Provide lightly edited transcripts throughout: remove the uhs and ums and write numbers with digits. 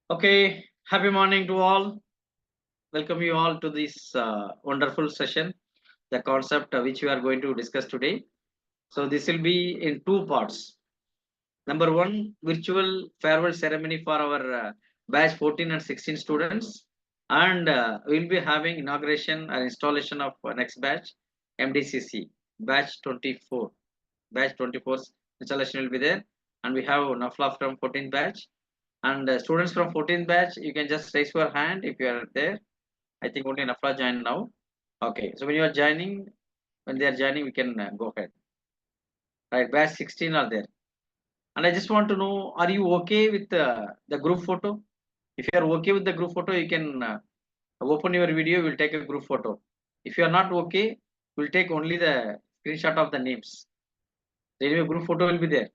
Okay, happy morning to all. Welcome you all to this wonderful session, the concept which we are going to discuss today. So, this will be in two parts. Number one, virtual farewell ceremony for our batch 14 and 16 students. And we'll be having inauguration and installation of next batch, MDCC, batch 24. Batch 24's installation will be there. And we have Nafla from 14th batch. And students from 14th batch, you can just raise your hand if you are there. I think only Nafla joined now. Okay, so when you are joining, when they are joining, we can go ahead. Right, batch 16 are there. And I just want to know, are you okay with the group photo? If you are okay with the group photo, you can open your video, we'll take a group photo. If you are not okay, we'll take only the screenshot of the names. Anyway, group photo will be there.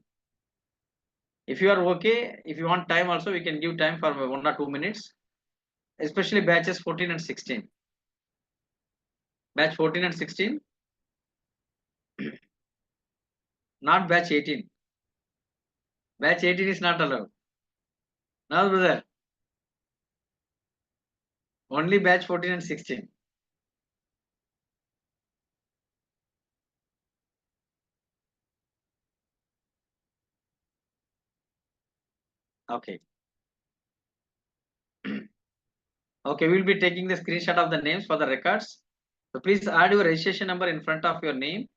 If you are okay, if you want time also, we can give time for 1 or 2 minutes, especially batches 14 and 16. Batch 14 and 16, not batch 18. Batch 18 is not allowed. Now, brother, only batch 14 and 16. Okay. Okay, we'll be taking the screenshot of the names for the records. So please add your registration number in front of your name.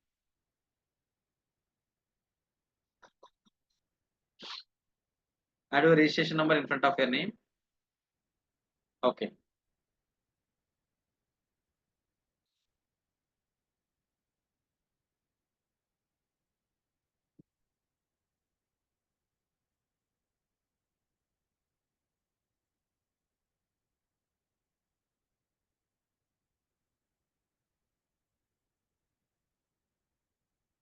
Add your registration number in front of your name. Okay.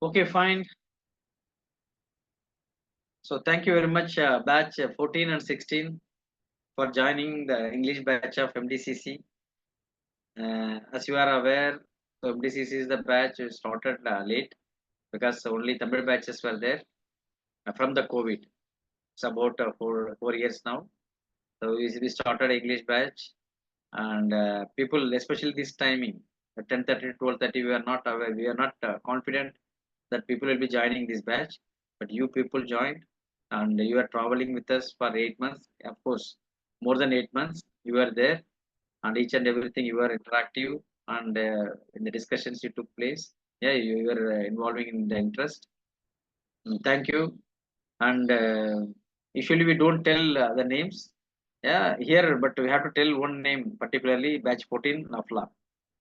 Okay, fine. So thank you very much, batch 14 and 16 for joining the English batch of MDCC. As you are aware, so MDCC is the batch which started late because only Tamil batches were there from the COVID. It's about 4 years now. So we started English batch, and people, especially this timing, 10:30 to 12:30, we are not aware, we are not confident that people will be joining this batch. But you people joined, and you are traveling with us for 8 months. Of course, more than 8 months, you are there, and each and everything you are interactive, and in the discussions you took place. Yeah, you were involving in the interest. Thank you. And usually we don't tell the names. Yeah, here, but we have to tell one name, particularly batch 14 Nafla.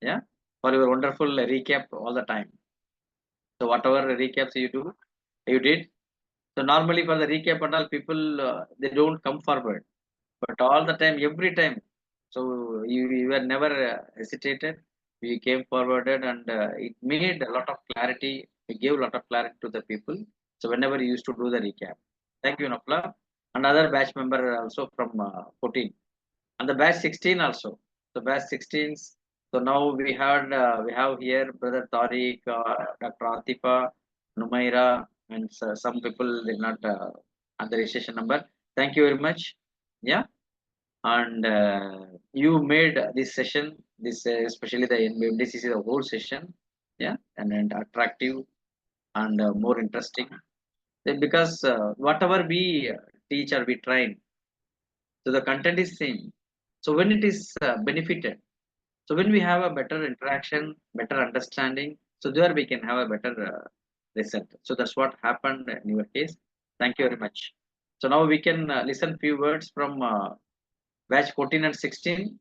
Yeah, for your wonderful recap all the time. So whatever recaps you do, you did. So normally for the recap and all, people they don't come forward, but all the time, every time. So you were never hesitated. We came forwarded, and it made a lot of clarity. It gave a lot of clarity to the people. So whenever you used to do the recap, thank you, Nafla. Another batch member also from 14, and the batch 16 also. So batch 16s. So now we have here brother Tariq, Dr. Atifa, Numaira, and some people did not have the registration number. Thank you very much. Yeah, and you made this session, this especially the MDCC, the whole session, yeah, and attractive and more interesting. Because whatever we teach or we train, so the content is same. So when it is benefited, so when we have a better interaction, better understanding, so there we can have a better result. So that's what happened in your case. Thank you very much. So now we can listen few words from batch 14 and 16,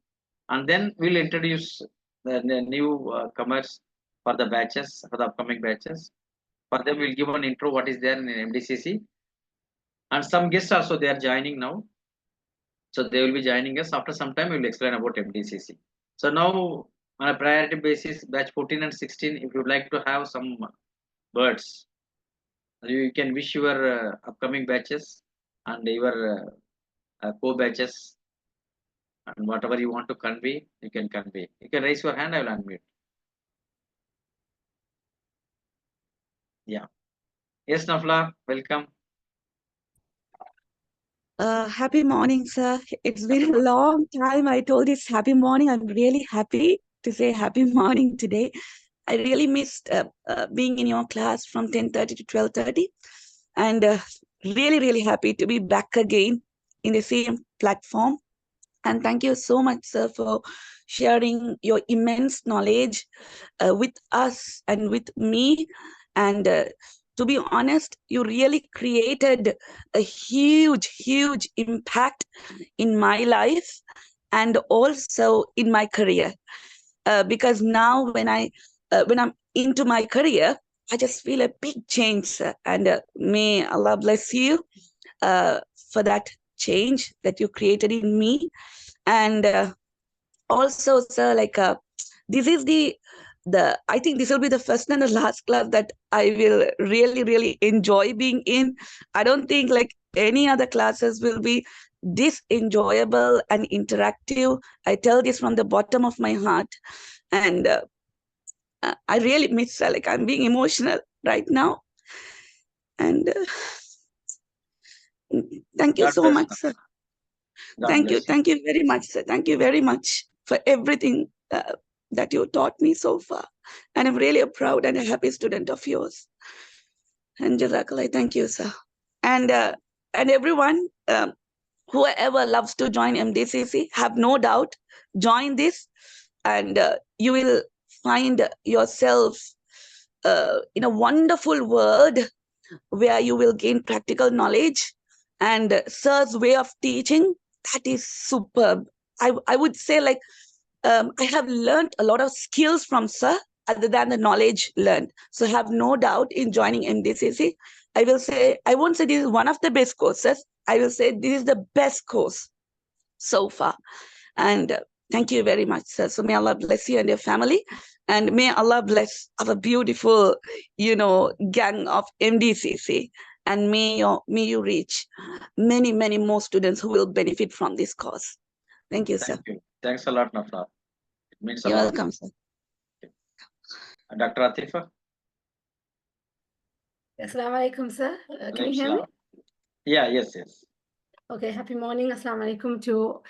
and then we'll introduce the new comers for the batches, for the upcoming batches. For them, we'll give an intro what is there in MDCC, and some guests also they are joining now. So they will be joining us after some time. We will explain about MDCC. So now on a priority basis, batch 14 and 16, if you would like to have some words, you can wish your upcoming batches and your co-batches, and whatever you want to convey, you can convey. You can raise your hand, I will unmute. Yeah. Yes, Nafla, welcome. Happy morning, sir. It's been a long time. I told this happy morning. I'm really happy to say happy morning today. I really missed being in your class from 10:30 to 12:30, and really, really happy to be back again in the same platform. And thank you so much, sir, for sharing your immense knowledge with us and with me. And to be honest, you really created a huge, huge impact in my life and also in my career. Because now when I'm into my career, I just feel a big change, sir. And may Allah bless you for that change that you created in me. And also, sir, like this is the I think this will be the first and the last class that I will really, really enjoy being in. I don't think like any other classes will be this enjoyable and interactive. I tell this from the bottom of my heart. And I really miss, like I'm being emotional right now. And thank you God so bless, much, ma'am. sir. God Thank you. bless you. Thank you very much, sir. Thank you very much for everything that you taught me so far. And I'm really a proud and a happy student of yours. And Jazakallah, thank you, sir. And everyone, whoever loves to join MDCC, have no doubt, join this, and you will find yourself in a wonderful world where you will gain practical knowledge. And sir's way of teaching, that is superb. I would say, like, I have learned a lot of skills from sir other than the knowledge learned. So have no doubt in joining MDCC. I won't say this is one of the best courses. I will say this is the best course so far. And thank you very much, sir. So may Allah bless you and your family. And may Allah bless our beautiful, gang of MDCC. And may you reach many, many more students who will benefit from this course. Thank you, sir. Thank you. Thanks a lot, Nafla. It means a You're lot. welcome, sir. Dr. Atifa? Assalamu alaikum, sir. Can you hear me? Yeah, yes. Okay, happy morning. Assalamu alaikum to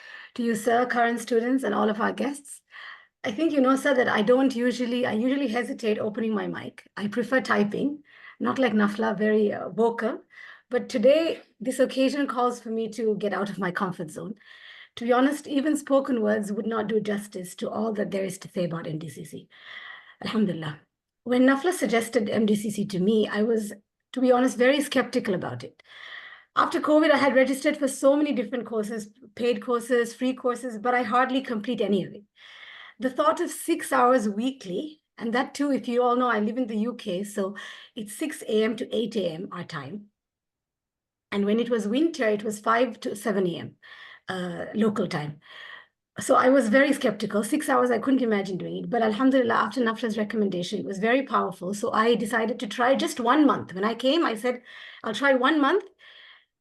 you, sir, current students, and all of our guests. I think you know, sir, that I usually hesitate opening my mic. I prefer typing, not like Nafla, very vocal. But today, this occasion calls for me to get out of my comfort zone. To be honest, even spoken words would not do justice to all that there is to say about MDCC. Alhamdulillah. When Nafla suggested MDCC to me, I was, to be honest, very skeptical about it. After COVID, I had registered for so many different courses, paid courses, free courses, but I hardly complete any of it. The thought of 6 hours weekly, and that too, if you all know, I live in the UK, so it's 6 a.m. to 8 a.m. our time. And when it was winter, it was 5 to 7 a.m. Local time. So I was very skeptical. 6 hours, I couldn't imagine doing it. But alhamdulillah, after Nafla's recommendation, it was very powerful. So I decided to try just 1 month. When I came, I said, I'll try 1 month.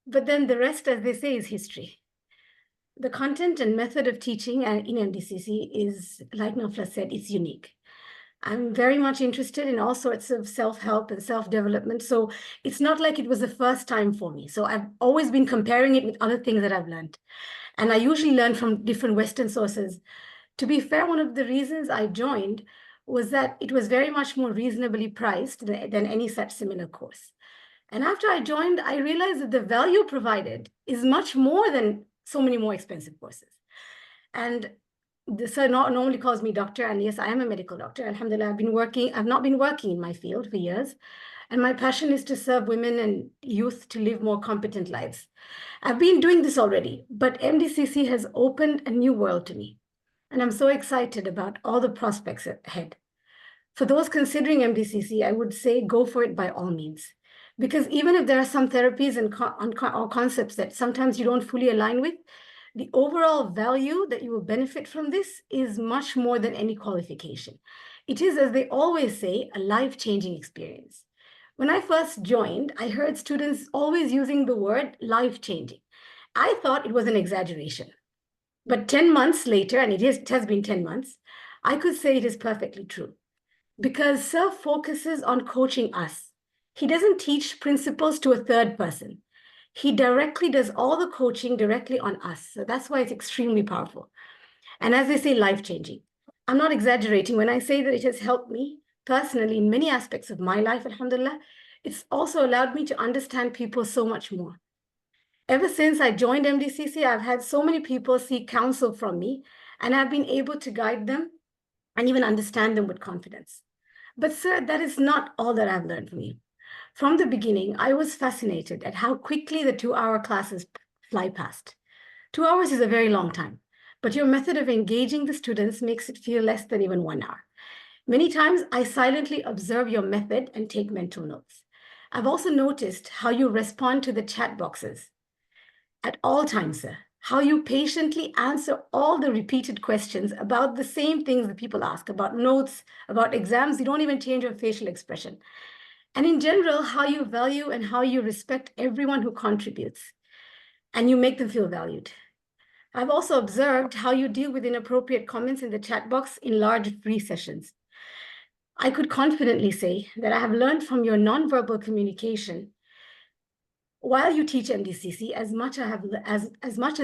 But then the rest, as they say, is history. The content and method of teaching in MDCC is, like Nafla said, it's unique. I'm very much interested in all sorts of self-help and self-development. So it's not like it was the first time for me. So I've always been comparing it with other things that I've learned. And I usually learn from different Western sources. To be fair, one of the reasons I joined was that it was very much more reasonably priced than any such similar course. And after I joined, I realized that the value provided is much more than so many more expensive courses. And the sir normally calls me doctor, and yes, I am a medical doctor. Alhamdulillah, I've not been working in my field for years. And my passion is to serve women and youth to live more competent lives. I've been doing this already, but MDCC has opened a new world to me. And I'm so excited about all the prospects ahead. For those considering MDCC, I would say go for it by all means. Because even if there are some therapies or concepts that sometimes you don't fully align with, the overall value that you will benefit from this is much more than any qualification. It is, as they always say, a life-changing experience. When I first joined, I heard students always using the word life-changing. I thought it was an exaggeration. But 10 months later, and it has been 10 months, I could say it is perfectly true. Because Sir focuses on coaching us. He doesn't teach principles to a third person. He directly does all the coaching directly on us. So that's why it's extremely powerful. And as they say, life-changing. I'm not exaggerating when I say that it has helped me personally in many aspects of my life, alhamdulillah. It's also allowed me to understand people so much more. Ever since I joined MDCC, I've had so many people seek counsel from me, and I've been able to guide them and even understand them with confidence. But sir, that is not all that I've learned from you. From the beginning, I was fascinated at how quickly the 2-hour classes fly past. 2 hours is a very long time, but your method of engaging the students makes it feel less than even 1 hour. Many times, I silently observe your method and take mental notes. I've also noticed how you respond to the chat boxes at all times, sir. How you patiently answer all the repeated questions about the same things that people ask, about notes, about exams. You don't even change your facial expression. And in general, how you value and how you respect everyone who contributes, and you make them feel valued. I've also observed how you deal with inappropriate comments in the chat box in large free sessions. I could confidently say that I have learned from your nonverbal communication while you teach MDCC as much as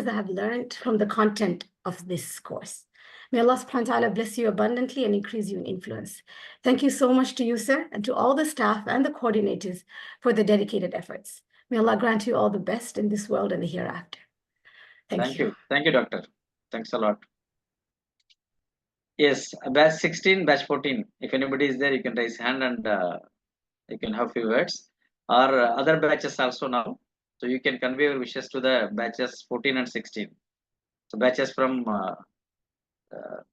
I have learned from the content of this course. May Allah subhanahu wa ta'ala bless you abundantly and increase you in influence. Thank you so much to you, sir, and to all the staff and the coordinators for the dedicated efforts. May Allah grant you all the best in this world and the hereafter. Thank you. Thank you, doctor. Thanks a lot. Yes, batch 16, batch 14. If anybody is there, you can raise hand and you can have few words. Or other batches also now. So you can convey your wishes to the batches 14 and 16. So batches from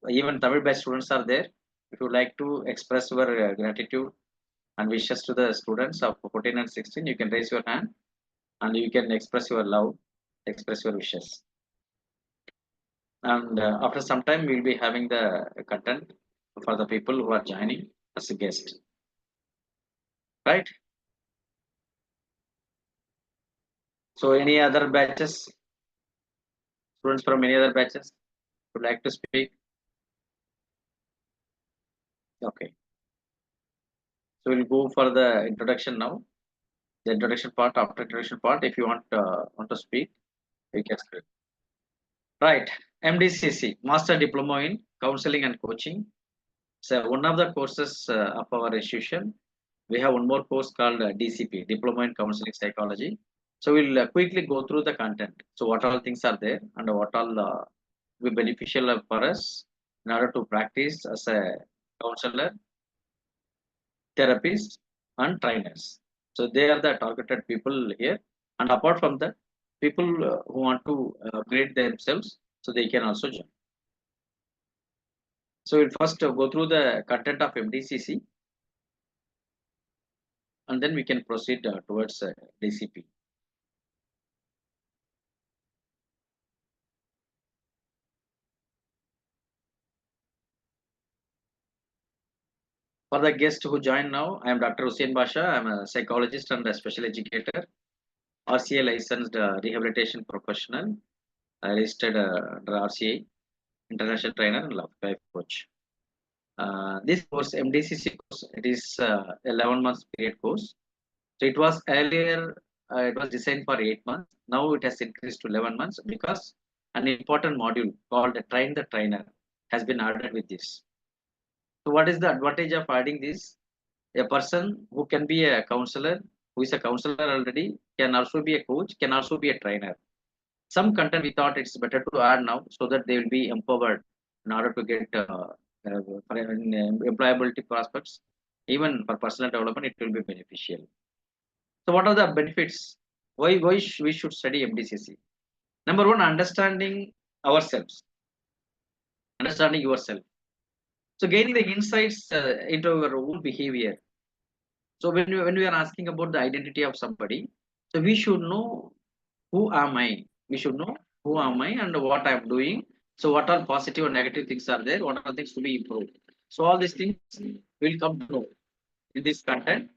even Tamil batch students are there. If you like to express your gratitude and wishes to the students of 14 and 16, you can raise your hand and you can express your love, express your wishes. And after some time, we'll be having the content for the people who are joining as a guest. Right? So any other batches? Students from any other batches would like to speak? Okay. So we'll go for the introduction now. The introduction part, after introduction part, if you want to speak, we can speak. Right. MDCC, Master Diploma in Counseling and Coaching. So one of the courses of our institution, we have one more course called DCP, Diploma in Counseling Psychology. So we'll quickly go through the content. So what all things are there and what all will be beneficial for us in order to practice as a counselor, therapists, and trainers. So they are the targeted people here. And apart from that, people who want to upgrade themselves, so they can also join. So we'll first go through the content of MDCC, and then we can proceed towards DCP. For the guest who joined now, I am Dr. Hussein Basha. I am a psychologist and a special educator, RCA licensed rehabilitation professional, registered under RCA, international trainer and life coach. This course, MDCC course, it is 11 months period course. So it was earlier, it was designed for 8 months. Now it has increased to 11 months because an important module called Train the Trainer has been added with this. So what is the advantage of adding this? A person who can be a counselor, who is a counselor already, can also be a coach, can also be a trainer. Some content we thought it's better to add now so that they will be empowered in order to get employability prospects. Even for personal development, it will be beneficial. So what are the benefits? Why we should study MDCC? Number one, understanding ourselves, understanding yourself. So gaining the insights into our own behavior. So when we are asking about the identity of somebody, so we should know who am I. We should know who am I and what I am doing. So what are positive and negative things are there? What are things to be improved? So all these things will come to know in this content.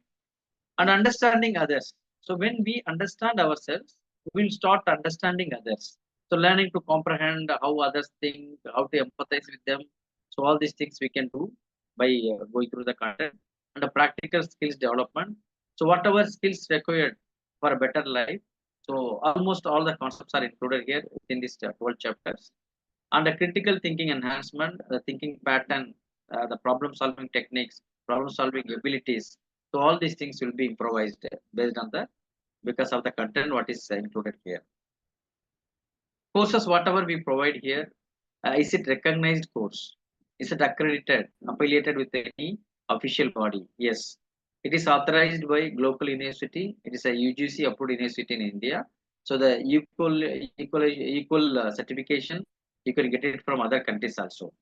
And understanding others. So when we understand ourselves, we will start understanding others. So learning to comprehend how others think, how to empathize with them. So all these things we can do by going through the content and the practical skills development. So whatever skills required for a better life, So almost all the concepts are included here within these 12 chapters. And the critical thinking enhancement, the thinking pattern, the problem solving techniques, problem solving abilities. So all these things will be improvised based on the because of the content what is included here. Courses whatever we provide here, is it recognized course? Is it accredited, affiliated with any official body? Yes. It is authorized by global university. It is a UGC approved university in India. So the equal certification you can get it from other countries also.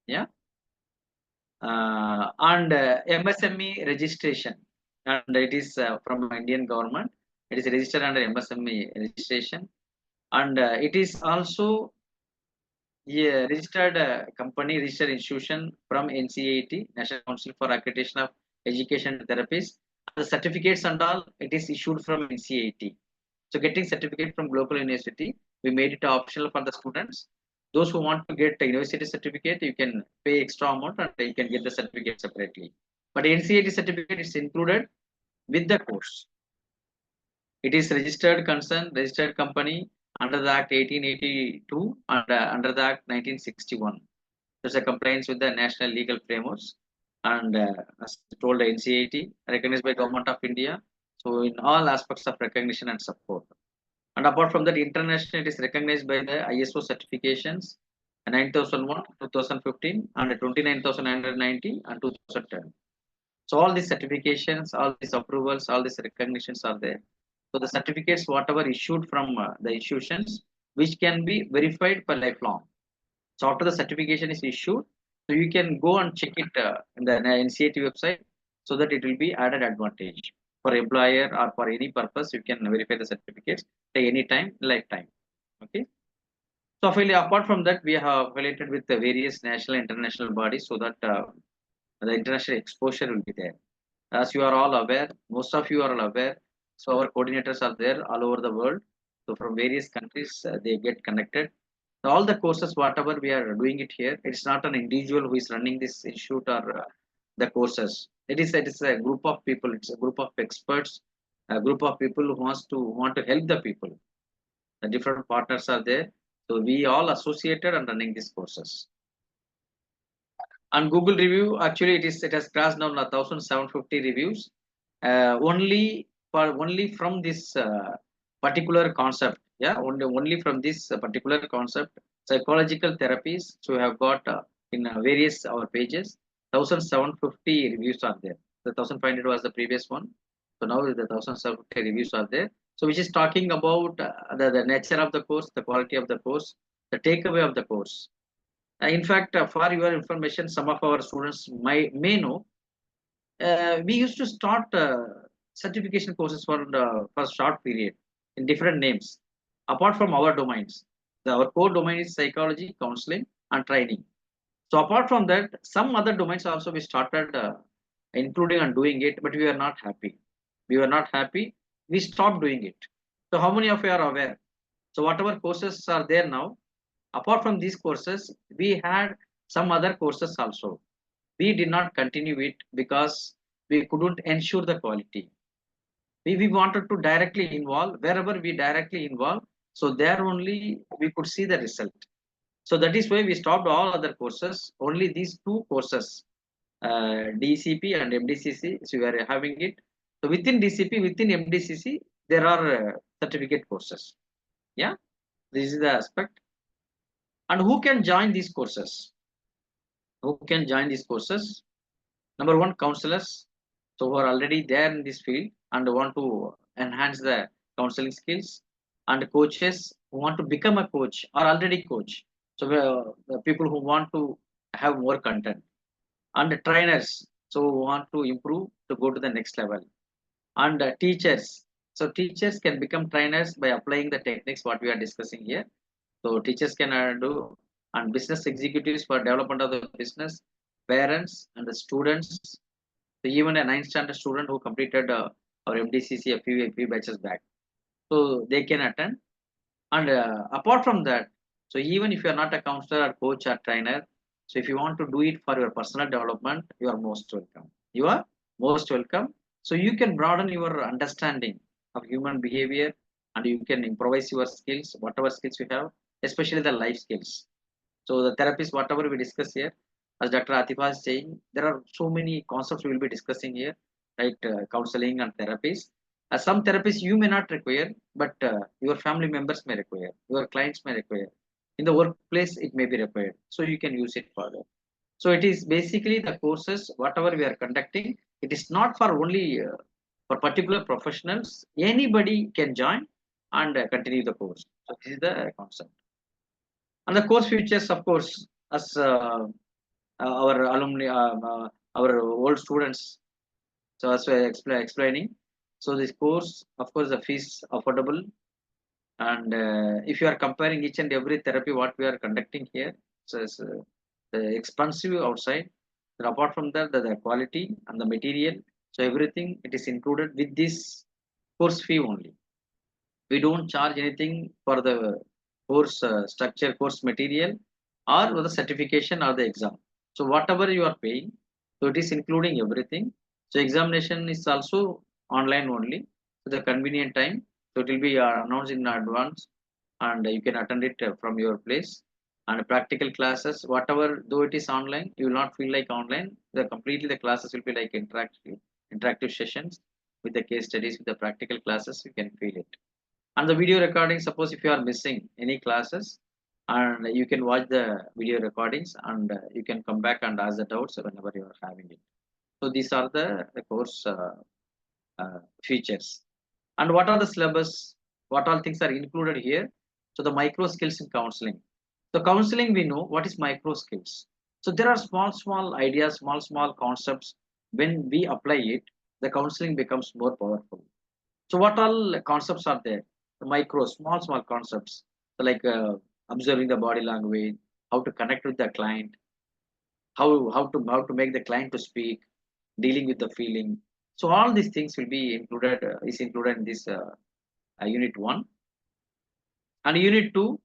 Yeah. And MSME registration, and it is from Indian government. It is registered under MSME registration, and it is also a registered company, registered institution from NCAT, National Council for Accreditation of Education Therapists. The certificates and all, it is issued from NCAT. So getting certificate from global university, we made it optional for the students. Those who want to get a university certificate, you can pay extra amount and you can get the certificate separately. But NCAT certificate is included with the course. It is registered concern, registered company under the Act 1882 and under the Act 1961. There's a compliance with the national legal frameworks and as told the NCAT, recognized by Government of India. So in all aspects of recognition and support. And apart from that, international, it is recognized by the ISO certifications 9001, 2015, and 29990 and 2010. So all these certifications, all these approvals, all these recognitions are there. So the certificates, whatever issued from the institutions, which can be verified for lifelong. So after the certification is issued, so you can go and check it in the NCAT website, so that it will be added advantage for employer or for any purpose. You can verify the certificates at any time, lifetime. Okay. So finally, apart from that, we have affiliated with the various national and international bodies, so that the international exposure will be there. As you are all aware, most of you are all aware. So our coordinators are there all over the world. So from various countries, they get connected. All the courses, whatever we are doing it here, it's not an individual who is running this institute or the courses. It is a group of people. It's a group of experts, a group of people who want to help the people. The different partners are there. So we all associated and running these courses. And Google review, actually it has crossed now 1,750 reviews. Only from this particular concept. Yeah, only from this particular concept, psychological therapies. So we have got in various our pages, 1,750 reviews are there. The 1,500 was the previous one. So now the 1,750 reviews are there. So which is talking about the nature of the course, the quality of the course, the takeaway of the course. In fact, for your information, some of our students may know, we used to start certification courses for short period in different names. Apart from our domains, our core domain is psychology, counseling, and training. So apart from that, some other domains also we started including and doing it, but we were not happy. We were not happy. We stopped doing it. So how many of you are aware? So whatever courses are there now, apart from these courses, we had some other courses also. We did not continue it because we couldn't ensure the quality. We wanted to directly involve, wherever we directly involve, so there only we could see the result. So that is why we stopped all other courses. Only these two courses, DCP and MDCC, so we are having it. So within DCP, within MDCC, there are certificate courses. Yeah, this is the aspect. And who can join these courses? Who can join these courses? Number one, counselors. So who are already there in this field and want to enhance the counseling skills, and coaches who want to become a coach or already coach. So the people who want to have more content, and the trainers. So who want to improve to go to the next level, and teachers. So teachers can become trainers by applying the techniques what we are discussing here. So teachers can do, and business executives for development of the business, parents and the students. So even a 9th standard student who completed our MDCC a few batches back, so they can attend. And apart from that, so even if you are not a counselor or coach or trainer, so if you want to do it for your personal development, you are most welcome. You are most welcome. So you can broaden your understanding of human behavior, and you can improvise your skills, whatever skills you have, especially the life skills. So the therapist, whatever we discuss here, as Dr. Atifa is saying, there are so many concepts we will be discussing here, right? Counseling and therapies. Some therapies you may not require, but your family members may require, your clients may require. In the workplace, it may be required. So you can use it further. So it is basically the courses, whatever we are conducting, it is not for only for particular professionals. Anybody can join and continue the course. So this is the concept. And the course features, of course, as our alumni, our old students. So as we explaining. So this course, of course, the fees affordable. And if you are comparing each and every therapy what we are conducting here, so it's expensive outside. But apart from that, the quality and the material, so everything it is included with this course fee only. We don't charge anything for the course structure, course material, or the certification or the exam. So whatever you are paying, so it is including everything. So examination is also online only, so the convenient time. So it will be announced in advance, and you can attend it from your place. And practical classes, whatever, though it is online, you will not feel like online. The completely the classes will be like interactive sessions with the case studies, with the practical classes. You can feel it. And the video recording, suppose if you are missing any classes, and you can watch the video recordings, and you can come back and ask the doubts whenever you are having it. So these are the course features. And what are the syllabus? What all things are included here? So the micro skills in counseling. So counseling, we know what is micro skills. So there are small ideas, small concepts. When we apply it, the counseling becomes more powerful. So what all concepts are there? The micro, small concepts. So like observing the body language, how to connect with the client, how to make the client to speak, dealing with the feeling. So all these things will be included is included in this unit 1. And unit 2,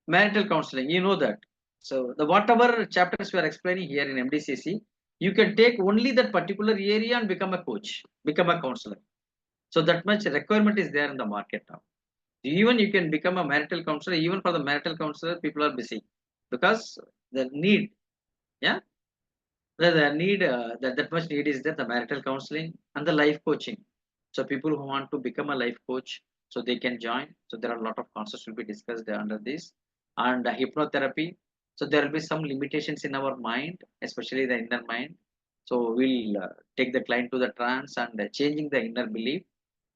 marital counseling. You know that. So the whatever chapters we are explaining here in MDCC, you can take only that particular area and become a coach, become a counselor. So that much requirement is there in the market now. Even you can become a marital counselor. Even for the marital counselor, people are busy because the need, yeah, the need that much need is there. The marital counseling and the life coaching. So people who want to become a life coach, so they can join. So there are a lot of concepts will be discussed under this, and hypnotherapy. So there will be some limitations in our mind, especially the inner mind. So we'll take the client to the trance and changing the inner belief.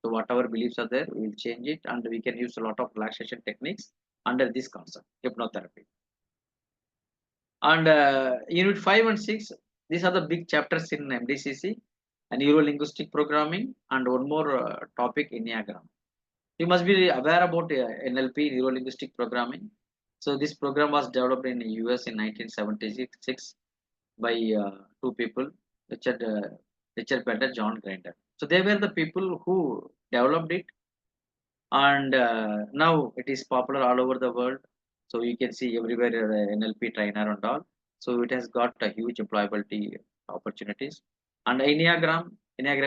So whatever beliefs are there, we will change it, and we can use a lot of relaxation techniques under this concept, hypnotherapy. And unit 5 and 6, these are the big chapters in MDCC, and neuro-linguistic programming, and one more topic, Enneagram. You must be aware about NLP, neuro-linguistic programming. So this program was developed in the US in 1976 by two people, Richard Bender, John Grinder. So they were the people who developed it, and now it is popular all over the world. So you can see everywhere NLP trainer and all. So it has got a huge employability opportunities. And Enneagram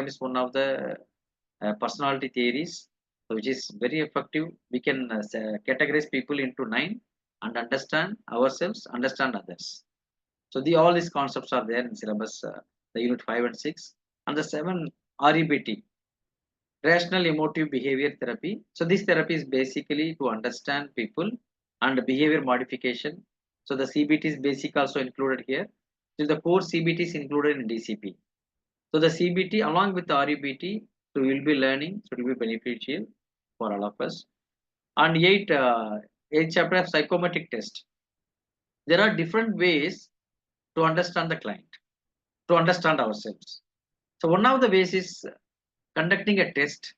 is one of the personality theories, which is very effective. We can categorize people into 9 and understand ourselves, understand others. So all these concepts are there in syllabus, the unit 5 and 6, and the 7 REBT, rational emotive behavior therapy. So this therapy is basically to understand people and behavior modification. So the CBT is basic also included here. So the core CBT is included in DCP. So the CBT along with the REBT, so we will be learning, so it will be beneficial for all of us. And 8 chapter of psychometric test. There are different ways to understand the client, to understand ourselves. So one of the ways is conducting a test,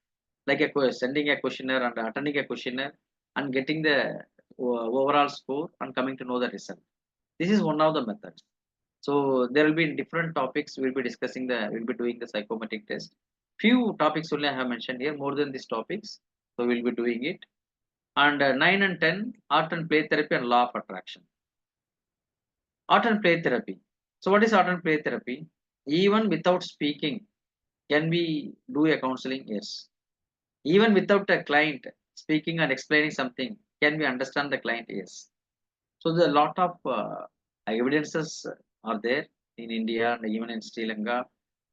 like sending a questionnaire and attending a questionnaire and getting the overall score and coming to know the result. This is one of the methods. So there will be different topics. We'll be discussing we'll be doing the psychometric test. Few topics only I have mentioned here, more than these topics. So we'll be doing it. And 9 and 10, art and play therapy and law of attraction. Art and play therapy. So what is art and play therapy? Even without speaking, can we do a counseling? Yes. Even without a client, speaking and explaining something, can we understand the client? Yes. So there are a lot of evidences are there in India and even in Sri Lanka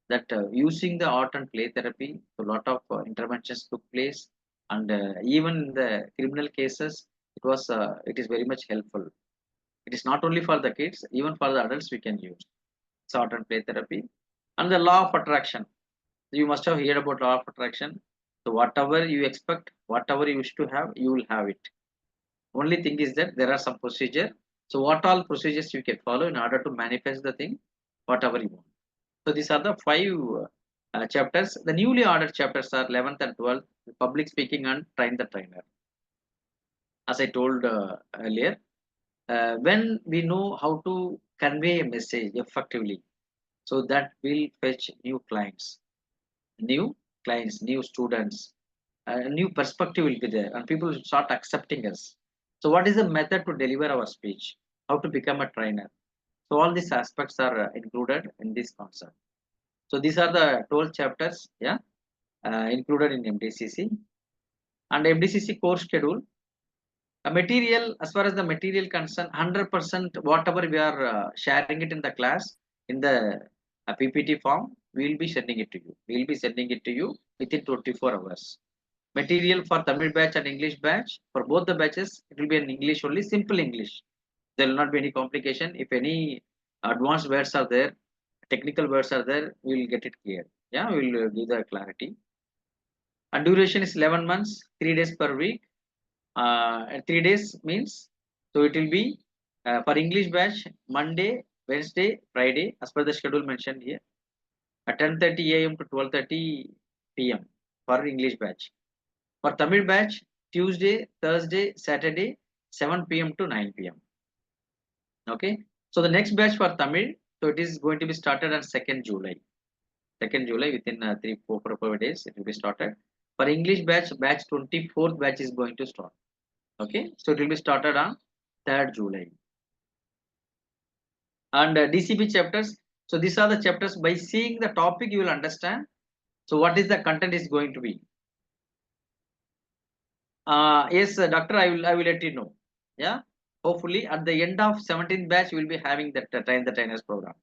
that using the art and play therapy, a lot of interventions took place, and even in the criminal cases, it is very much helpful. It is not only for the kids, even for the adults we can use. So art and play therapy, and the law of attraction. You must have heard about law of attraction. So whatever you expect, whatever you wish to have, you will have it. Only thing is that there are some procedure. So what all procedures you can follow in order to manifest the thing, whatever you want. So these are the 5 chapters. The newly ordered chapters are 11th and 12th, public speaking and train the trainer. As I told earlier, when we know how to convey a message effectively, so that will fetch new clients, new students, a new perspective will be there, and people will start accepting us. So, what is the method to deliver our speech? How to become a trainer? So, all these aspects are included in this concept. So, these are the 12 chapters, yeah, included in MDCC, and MDCC course schedule. A material, as far as the material concerned, 100% whatever we are sharing it in the class in the PPT form, we will be sending it to you. We will be sending it to you within 24 hours. Material for Tamil batch and English batch, for both the batches, it will be in English only, simple English. There will not be any complication. If any advanced words are there, technical words are there, we will get it clear. Yeah, we will give the clarity. And duration is 11 months, 3 days per week. 3 days means, so it will be for English batch, Monday, Wednesday, Friday, as per the schedule mentioned here, at 10:30 a.m. to 12:30 p.m. for English batch. For Tamil batch, Tuesday, Thursday, Saturday, 7 p.m. to 9 p.m. Okay. So the next batch for Tamil, so it is going to be started on 2nd July. 2nd July, within 4 days, it will be started. For English batch, batch 24th batch is going to start. Okay. So it will be started on 3rd July. And DCP chapters. So these are the chapters. By seeing the topic, you will understand. So what is the content is going to be. Yes, doctor, I will let you know. Yeah. Hopefully, at the end of 17th batch, we will be having that train the trainers program.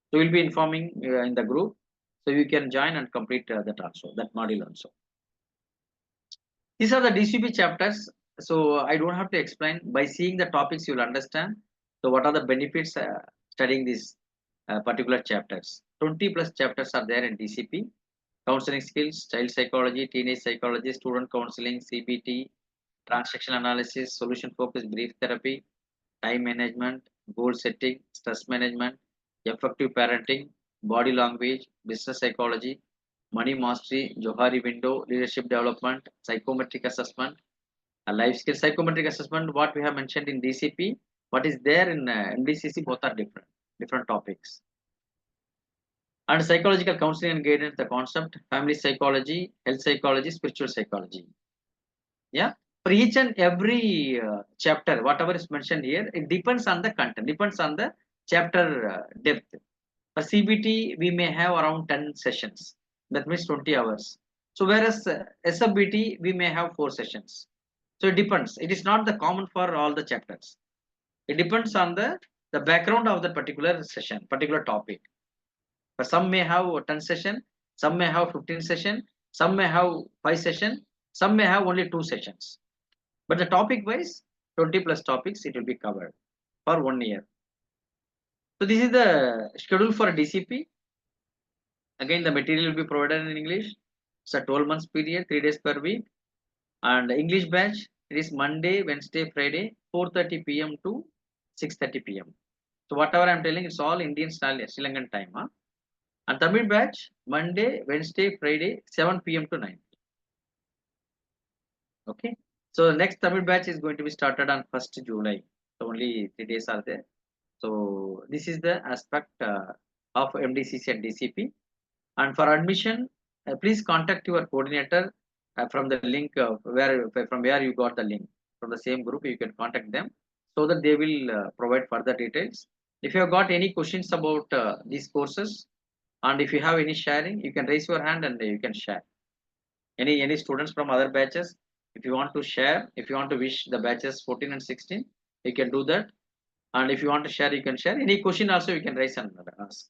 So we'll be informing in the group, so you can join and complete that module also. These are the DCP chapters. So I don't have to explain. By seeing the topics, you will understand. So what are the benefits studying these particular chapters? 20 plus chapters are there in DCP. Counseling skills, child psychology, teenage psychology, student counseling, CBT, transaction analysis, solution focused brief therapy, time management, goal setting, stress management, effective parenting, body language, business psychology, money mastery, Johari window, leadership development, psychometric assessment, a life skill psychometric assessment. What we have mentioned in DCP, what is there in MDCC, both are different topics. And psychological counseling and guidance, the concept, family psychology, health psychology, spiritual psychology. Yeah, for each and every chapter, whatever is mentioned here, it depends on the content, depends on the chapter depth. For CBT, we may have around 10 sessions, that means 20 hours. So whereas SBT, we may have 4 sessions. So it depends. It is not the common for all the chapters. It depends on the background of the particular session, particular topic. For some may have 10 session, some may have 15 session, some may have 5 session, some may have only 2 sessions. But the topic wise, 20 plus topics, it will be covered for 1 year. So this is the schedule for DCP. Again, the material will be provided in English. It's a 12 months period, 3 days per week. And English batch, it is Monday, Wednesday, Friday, 4:30 p.m. to 6:30 p.m. So whatever I'm telling, it's all Indian style, Sri Lankan time. Huh? And Tamil batch, Monday, Wednesday, Friday, 7 p.m. to 9 p.m. Okay. So the next Tamil batch is going to be started on 1st July. So only 3 days are there. So this is the aspect of MDCC and DCP. And for admission, please contact your coordinator from the link from where you got the link. From the same group, you can contact them so that they will provide further details. If you have got any questions about these courses, and if you have any sharing, you can raise your hand and you can share. Any students from other batches, If you want to share, if you want to wish the batches 14 and 16, you can do that. And if you want to share, you can share. Any question also you can raise and ask.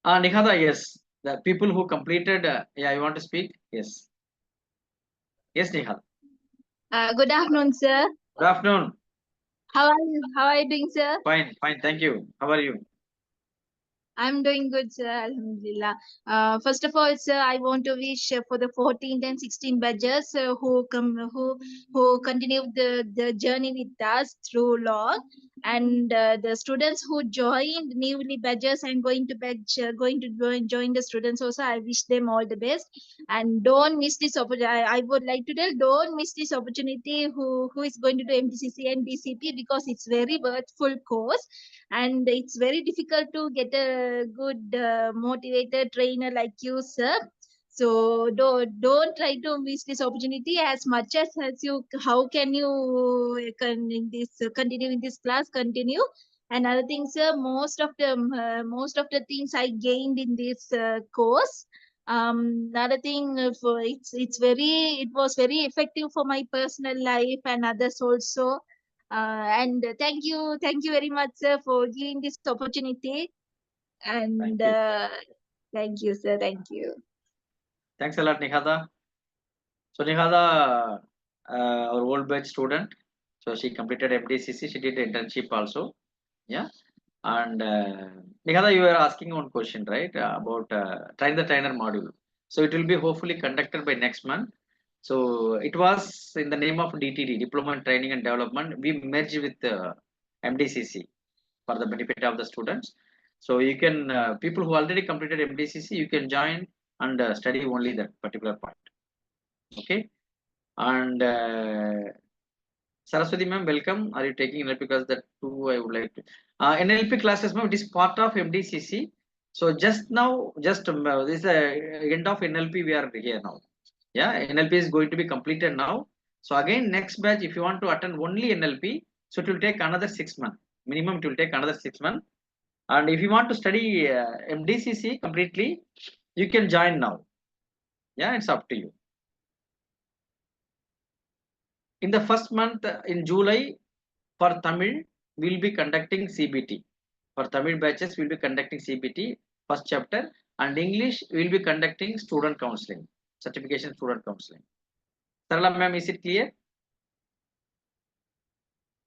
Nikhada, yes. The people who completed, yeah, you want to speak? Yes. Yes, Nikhada. Good afternoon, sir. Good afternoon. How are you? How are you doing, sir? Fine, fine. Thank you. How are you? I'm doing good, sir. Alhamdulillah. First of all, sir, I want to wish for the 14th and 16 badges who continue the journey with us through law, and the students who joined newly badges and going to join the students also. I wish them all the best, and don't miss this opportunity. I would like to tell, don't miss this opportunity. Who is going to do MDCC and DCP, because it's very worthful course, and it's very difficult to get a good motivated trainer like you, sir. So don't try to miss this opportunity as much as you. How can you continue in this class? Continue. Another thing, sir, most of the things I gained in this course. Another thing, it was very effective for my personal life and others also. And thank you very much, sir, for giving this opportunity. And Thank you. thank you, sir. Thank you. Thanks a lot, Nikhada. So Nikhada, our old batch student. So she completed MDCC. She did internship also. Yeah. And Nikhada, you were asking one question, right? About train the trainer module. So it will be hopefully conducted by next month. So it was in the name of DTD, Diploma in Training and Development. We merged with MDCC for the benefit of the students. So you can people who already completed MDCC, you can join and study only that particular part. Okay. And Saraswati ma'am, welcome. Are you taking NLP? Because that too I would like to. NLP classes, ma'am, it is part of MDCC. So just now, this is the end of NLP. We are here now. Yeah, NLP is going to be completed now. So again, next batch, if you want to attend only NLP, so it will take another 6 months. Minimum, it will take another 6 months. And if you want to study MDCC completely, you can join now. Yeah, it's up to you. In the first month, in July, for Tamil, we will be conducting CBT. For Tamil batches, we will be conducting CBT, first chapter, and English, we will be conducting student counseling, certification student counseling. Sarala ma'am, is it clear?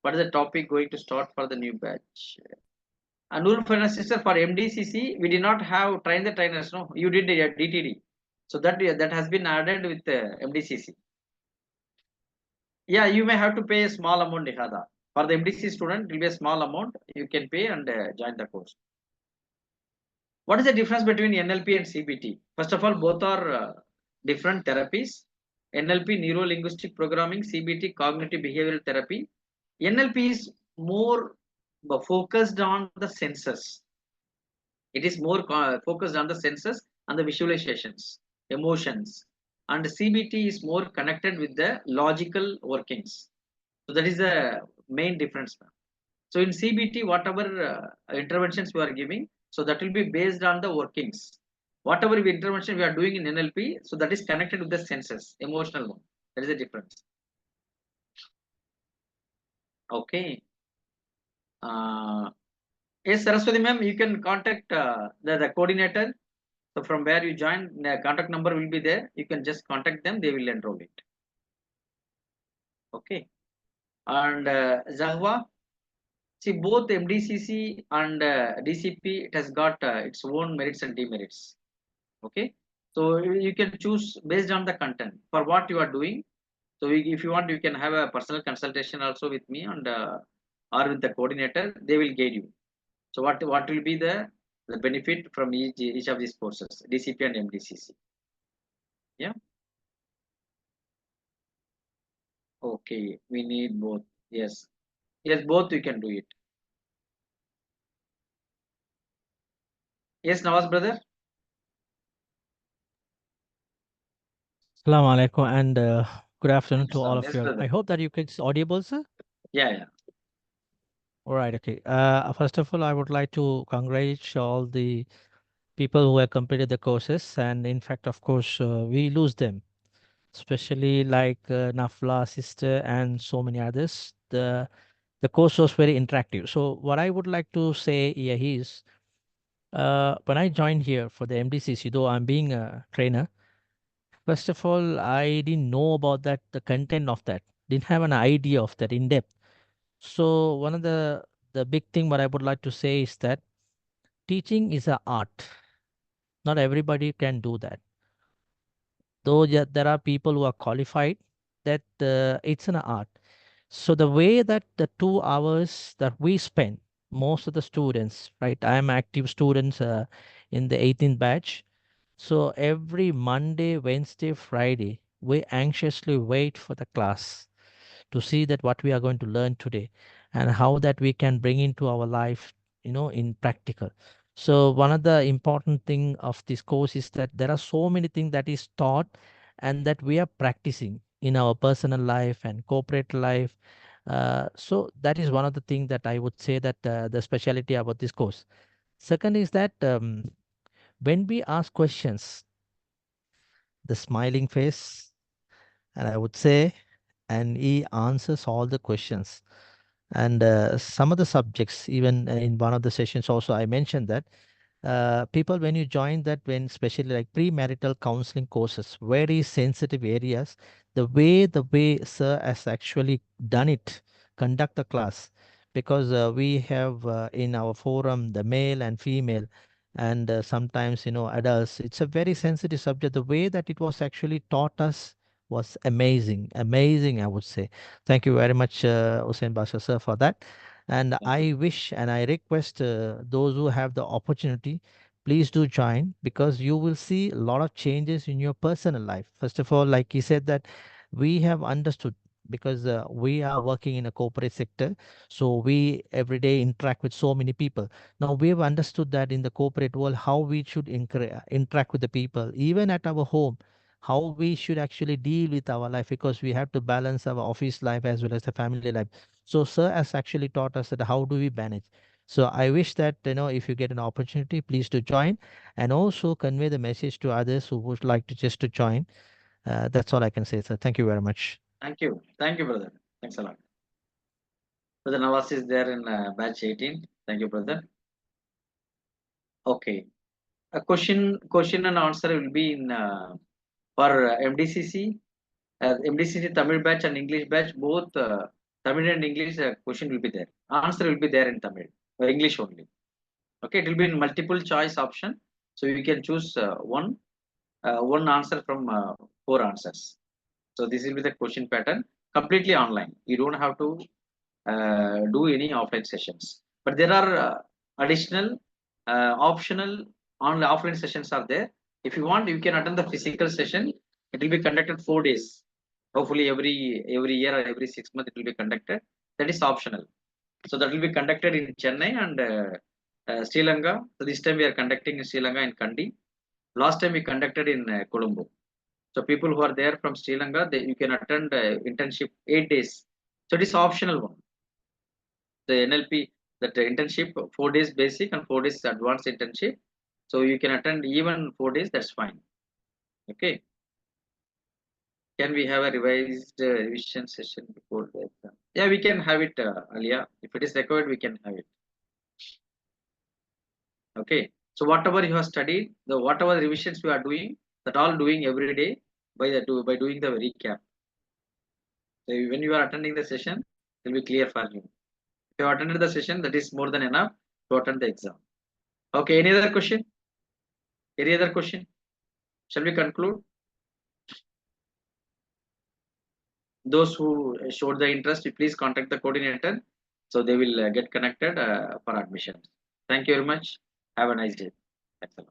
What is the topic going to start for the new batch? Nur Finance Sister, for MDCC, we did not have train the trainers, no? You did DTD. So that has been added with MDCC. Yeah, you may have to pay a small amount, Nikhada. For the MDC student, it will be a small amount. You can pay and join the course. What is the difference between NLP and CBT? First of all, both are different therapies. NLP, neuro-linguistic programming, CBT, cognitive behavioral therapy. NLP is more focused on the senses. It is more focused on the senses and the visualizations, emotions. And CBT is more connected with the logical workings. So that is the main difference. So in CBT, whatever interventions we are giving, so that will be based on the workings. Whatever intervention we are doing in NLP, so that is connected with the senses, emotional one. That is the difference. Okay. Yes, Saraswati ma'am, you can contact the coordinator. So from where you join, the contact number will be there. You can just contact them. They will enroll it. Okay. And Zahwa, see both MDCC and DCP, it has got its own merits and demerits. Okay. So you can choose based on the content for what you are doing. So if you want, you can have a personal consultation also with me and or with the coordinator. They will guide you. So what will be the benefit from each of these courses, DCP and MDCC? Yeah. Okay, we need both. Yes, yes, both you can do it. Yes, Nawaz brother. Assalamu alaikum and good afternoon to all of Yes, you. brother. I hope that you can audible, sir. Yeah. All right, okay. First of all, I would like to congratulate all the people who have completed the courses, and in fact, of course, we lose them especially like Nafla, Sister, and so many others. The course was very interactive. So what I would like to say here is, when I joined here for the MDCC, though I'm being a trainer, first of all, I didn't know about that, the content of that, didn't have an idea of that in depth. So one of the big thing what I would like to say is that teaching is an art. Not everybody can do that. Though there are people who are qualified, that it's an art. So the way that the 2 hours that we spend, most of the students, right? I am active students in the 18th batch. So every Monday, Wednesday, Friday, we anxiously wait for the class to see that what we are going to learn today and how that we can bring into our life, in practical. So one of the important thing of this course is that there are so many things that is taught and that we are practicing in our personal life and corporate life. So that is one of the things that I would say that the specialty about this course. Second is that when we ask questions, the smiling face, and I would say, and he answers all the questions. And some of the subjects, even in one of the sessions also, I mentioned that people, when you join that, when especially like premarital counseling courses, very sensitive areas, the way sir has actually done it, conduct the class, because we have in our forum the male and female, and sometimes adults. It's a very sensitive subject. The way that it was actually taught us was amazing, I would say. Thank you very much, Hussein Basha sir, for that. And Thank you. I wish and I request those who have the opportunity, please do join, because you will see a lot of changes in your personal life. First of all, like he said, that we have understood, because we are working in a corporate sector, so we every day interact with so many people. Now we have understood that in the corporate world, how we should interact with the people, even at our home, how we should actually deal with our life, because we have to balance our office life as well as the family life. So sir has actually taught us that how do we manage. So I wish that, if you get an opportunity, please to join, and also convey the message to others who would like to just to join. That's all I can say, sir. Thank you very much. Thank you. Thank you, brother. Thanks a lot. Brother Nawaz is there in batch 18. Thank you, brother. Okay. A question and answer will be in for MDCC. MDCC Tamil batch and English batch, both Tamil and English question will be there. Answer will be there in Tamil or English only. Okay, it will be in multiple choice option. So you can choose one answer from 4 answers. So this will be the question pattern, completely online. You don't have to do any offline sessions. But there are additional optional offline sessions are there. If you want, you can attend the physical session. It will be conducted 4 days. Hopefully every year or every 6 months it will be conducted. That is optional. So that will be conducted in Chennai and Sri Lanka. So this time we are conducting in Sri Lanka in Kandy. Last time we conducted in Colombo. So people who are there from Sri Lanka, you can attend internship 8 days. So it is optional one. The NLP, that internship 4 days basic and 4 days advanced internship. So you can attend even 4 days. That's fine. Okay. Can we have a revised revision session before the exam? Yeah, we can have it, Alia. If it is required, we can have it. Okay. So whatever you have studied, whatever revisions we are doing, that all doing every day by doing the recap. So when you are attending the session, it will be clear for you. If you have attended the session, that is more than enough to attend the exam. Okay. Any other question? Any other question? Shall we conclude? Those who showed the interest, please contact the coordinator, so they will get connected for admission. Thank you very much. Have a nice day. Thanks a lot.